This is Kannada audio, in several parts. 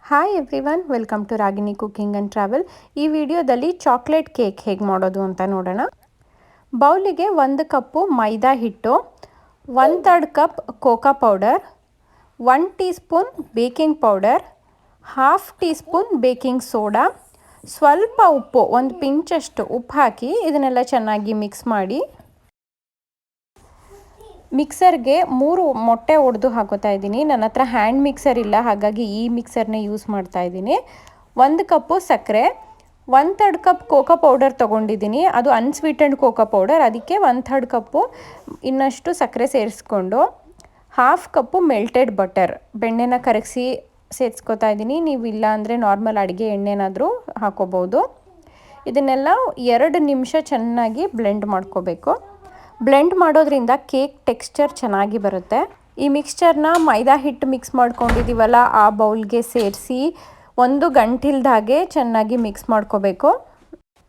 Hi everyone, welcome to Ragini cooking and travel. ಈ ವಿಡಿಯೋದಲ್ಲಿ ಚಾಕ್ಲೇಟ್ ಕೇಕ್ ಹೇಗೆ ಮಾಡೋದು ಅಂತ ನೋಡೋಣ. ಬೌಲಿಗೆ 1 ಕಪ್ಪು ಮೈದಾ ಹಿಟ್ಟು, 1/3 cup cocoa powder, 1 tea spoon baking powder, 1/2 tea spoon baking soda, ಸ್ವಲ್ಪ ಉಪ್ಪು, 1 ಪಿಂಚಷ್ಟು ಉಪ್ಪು ಹಾಕಿ ಇದನ್ನೆಲ್ಲ ಚೆನ್ನಾಗಿ ಮಿಕ್ಸ್ ಮಾಡಿ ಮಿಕ್ಸರ್ಗೆ 3 ಮೊಟ್ಟೆ ಒಡೆದು ಹಾಕೋತಾ ಇದ್ದೀನಿ. ನನ್ನ ಹತ್ರ ಹ್ಯಾಂಡ್ ಮಿಕ್ಸರ್ ಇಲ್ಲ, ಹಾಗಾಗಿ ಈ ಮಿಕ್ಸರ್ನೇ ಯೂಸ್ ಮಾಡ್ತಾ ಇದ್ದೀನಿ. 1 ಕಪ್ಪು ಸಕ್ಕರೆ, 1/3 ಕಪ್ ಕೋಕೋ ಪೌಡರ್ ತೊಗೊಂಡಿದ್ದೀನಿ. ಅದು ಅನ್ಸ್ವೀಟೆಂಡ್ ಕೋಕೋ ಪೌಡರ್, ಅದಕ್ಕೆ 1/3 ಕಪ್ಪು ಇನ್ನಷ್ಟು ಸಕ್ಕರೆ ಸೇರಿಸ್ಕೊಂಡು 1/2 ಕಪ್ಪು ಮೆಲ್ಟೆಡ್ ಬಟರ್, ಬೆಣ್ಣೆನ ಕರಗಿಸಿ ಸೇರಿಸ್ಕೊತಾ ಇದ್ದೀನಿ. ನೀವು ಇಲ್ಲ ಅಂದರೆ ನಾರ್ಮಲ್ ಅಡುಗೆ ಎಣ್ಣೆನಾದರೂ ಹಾಕೋಬೋದು. ಇದನ್ನೆಲ್ಲ 2 ನಿಮಿಷ ಚೆನ್ನಾಗಿ ಬ್ಲೆಂಡ್ ಮಾಡ್ಕೋಬೇಕು. ಬ್ಲೆಂಡ್ ಮಾಡೋದ್ರಿಂದ ಕೇಕ್ ಟೆಕ್ಸ್ಚರ್ ಚೆನ್ನಾಗಿ ಬರುತ್ತೆ. ಈ ಮಿಕ್ಸ್ಚರ್ನ ಮೈದಾ ಹಿಟ್ಟು ಮಿಕ್ಸ್ ಮಾಡ್ಕೊಂಡಿದ್ದೀವಲ್ಲ ಆ ಬೌಲ್ಗೆ ಸೇರಿಸಿ 1 ಗಂಟಿಲ್ದ ಹಾಗೆ ಚೆನ್ನಾಗಿ ಮಿಕ್ಸ್ ಮಾಡ್ಕೋಬೇಕು.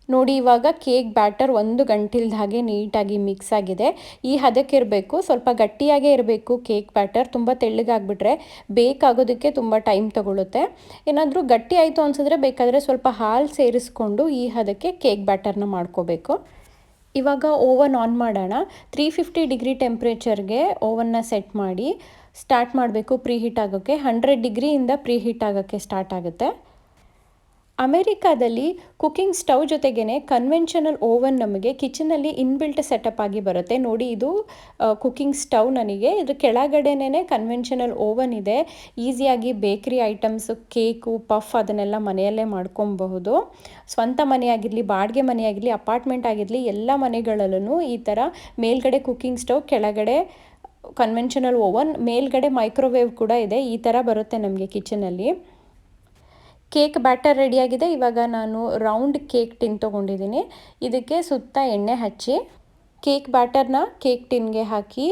ನೋಡಿ, ಇವಾಗ ಕೇಕ್ ಬ್ಯಾಟರ್ 1 ಗಂಟಿಲ್ದ ಹಾಗೆ ನೀಟಾಗಿ ಮಿಕ್ಸ್ ಆಗಿದೆ. ಈ ಹದಕ್ಕೆ ಇರಬೇಕು, ಸ್ವಲ್ಪ ಗಟ್ಟಿಯಾಗೇ ಇರಬೇಕು ಕೇಕ್ ಬ್ಯಾಟರ್. ತುಂಬ ತೆಳ್ಳಗಾಗ್ಬಿಟ್ರೆ ಬೇಕಾಗೋದಕ್ಕೆ ತುಂಬ ಟೈಮ್ ತಗೊಳುತ್ತೆ. ಏನಾದರೂ ಗಟ್ಟಿ ಆಯಿತು ಅನಿಸಿದ್ರೆ ಬೇಕಾದರೆ ಸ್ವಲ್ಪ ಹಾಲು ಸೇರಿಸ್ಕೊಂಡು ಈ ಹದಕ್ಕೆ ಕೇಕ್ ಬ್ಯಾಟರ್ನ ಮಾಡ್ಕೋಬೇಕು. ಇವಾಗ ಓವನ್ ಆನ್ ಮಾಡೋಣ. 350 ಡಿಗ್ರಿ ಟೆಂಪ್ರೇಚರ್ಗೆ ಓವನ್ನ ಸೆಟ್ ಮಾಡಿ ಸ್ಟಾರ್ಟ್ ಮಾಡಬೇಕು ಪ್ರೀ ಹೀಟ್ ಆಗೋಕ್ಕೆ. 100 ಡಿಗ್ರಿಯಿಂದ ಪ್ರೀ ಹೀಟ್ ಆಗೋಕ್ಕೆ ಸ್ಟಾರ್ಟ್ ಆಗುತ್ತೆ. ಅಮೆರಿಕಾದಲ್ಲಿ ಕುಕಿಂಗ್ ಸ್ಟವ್ ಜೊತೆಗೇ ಕನ್ವೆನ್ಷನಲ್ ಓವನ್ ನಮಗೆ ಕಿಚನಲ್ಲಿ ಇನ್ಬಿಲ್ಟ್ ಸೆಟಪ್ ಆಗಿ ಬರುತ್ತೆ. ನೋಡಿ, ಇದು ಕುಕಿಂಗ್ ಸ್ಟವ್ ನನಗೆ. ಇದ್ರ ಕೆಳಗಡೆನೇ ಕನ್ವೆನ್ಷನಲ್ ಓವನ್ ಇದೆ. ಈಸಿಯಾಗಿ ಬೇಕ್ರಿ ಐಟಮ್ಸು, ಕೇಕು, ಪಫ್ ಅದನ್ನೆಲ್ಲ ಮನೆಯಲ್ಲೇ ಮಾಡ್ಕೊಬಹುದು. ಸ್ವಂತ ಮನೆಯಾಗಿರಲಿ, ಬಾಡಿಗೆ ಮನೆಯಾಗಿರಲಿ, ಅಪಾರ್ಟ್ಮೆಂಟ್ ಆಗಿರಲಿ, ಎಲ್ಲ ಮನೆಗಳಲ್ಲೂ ಈ ಥರ ಮೇಲ್ಗಡೆ ಕುಕಿಂಗ್ ಸ್ಟವ್, ಕೆಳಗಡೆ ಕನ್ವೆನ್ಷನಲ್ ಓವನ್, ಮೇಲ್ಗಡೆ ಮೈಕ್ರೋವೇವ್ ಕೂಡ ಇದೆ. ಈ ಥರ ಬರುತ್ತೆ ನಮಗೆ ಕಿಚನಲ್ಲಿ. ಕೇಕ್ ಬ್ಯಾಟರ್ ರೆಡಿಯಾಗಿದೆ. ಇವಾಗ ನಾನು ರೌಂಡ್ ಕೇಕ್ ಟಿನ್ ತೊಗೊಂಡಿದ್ದೀನಿ. ಇದಕ್ಕೆ ಸುತ್ತ ಎಣ್ಣೆ ಹಚ್ಚಿ ಕೇಕ್ ಬ್ಯಾಟರ್ನ ಕೇಕ್ ಟಿನ್ಗೆ ಹಾಕಿ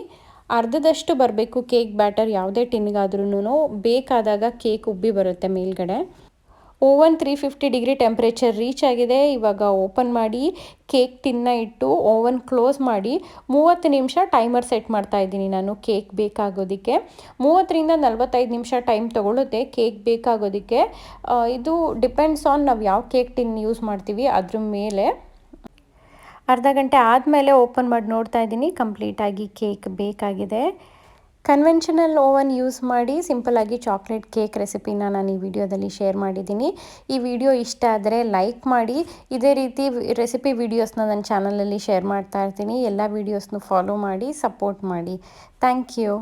ಅರ್ಧದಷ್ಟು ಬರಬೇಕು ಕೇಕ್ ಬ್ಯಾಟರ್. ಯಾವುದೇ ಟಿನ್ಗಾದ್ರೂ ಬೇಕಾದಾಗ ಕೇಕ್ ಉಬ್ಬಿ ಬರುತ್ತೆ ಮೇಲ್ಗಡೆ. ಓವನ್ 350 ಡಿಗ್ರಿ ಟೆಂಪ್ರೇಚರ್ ರೀಚ್ ಆಗಿದೆ. ಇವಾಗ ಓಪನ್ ಮಾಡಿ ಕೇಕ್ ಟಿನ್ನ ಇಟ್ಟು ಓವನ್ ಕ್ಲೋಸ್ ಮಾಡಿ 30 ನಿಮಿಷ ಟೈಮರ್ ಸೆಟ್ ಮಾಡ್ತಾ ಇದ್ದೀನಿ ನಾನು ಕೇಕ್ ಬೇಕಾಗೋದಕ್ಕೆ. 30ರಿಂದ 45 ನಿಮಿಷ ಟೈಮ್ ತೊಗೊಳುತ್ತೆ ಕೇಕ್ ಬೇಕಾಗೋದಕ್ಕೆ. ಇದು ಡಿಪೆಂಡ್ಸ್ ಆನ್ ನಾವು ಯಾವ ಕೇಕ್ ಟಿನ್ ಯೂಸ್ ಮಾಡ್ತೀವಿ ಅದ್ರ ಮೇಲೆ. ಅರ್ಧ ಗಂಟೆ ಆದಮೇಲೆ ಓಪನ್ ಮಾಡಿ ನೋಡ್ತಾ ಇದ್ದೀನಿ, ಕಂಪ್ಲೀಟಾಗಿ ಕೇಕ್ ಬೇಕಾಗಿದೆ. ಕನ್ವೆನ್ಷನಲ್ ಓವನ್ ಯೂಸ್ ಮಾಡಿ ಸಿಂಪಲ್ಲಾಗಿ ಚಾಕ್ಲೇಟ್ ಕೇಕ್ ರೆಸಿಪಿನ ನಾನು ಈ ವಿಡಿಯೋದಲ್ಲಿ ಶೇರ್ ಮಾಡಿದ್ದೀನಿ. ಈ ವಿಡಿಯೋ ಇಷ್ಟ ಆದರೆ ಲೈಕ್ ಮಾಡಿ. ಇದೇ ರೀತಿ ರೆಸಿಪಿ ವಿಡಿಯೋಸ್ನ ನನ್ನ ಚಾನಲಲ್ಲಿ ಶೇರ್ ಮಾಡ್ತಾ ಇರ್ತೀನಿ. ಎಲ್ಲ ವೀಡಿಯೋಸ್ನು ಫಾಲೋ ಮಾಡಿ, ಸಪೋರ್ಟ್ ಮಾಡಿ. Thank you.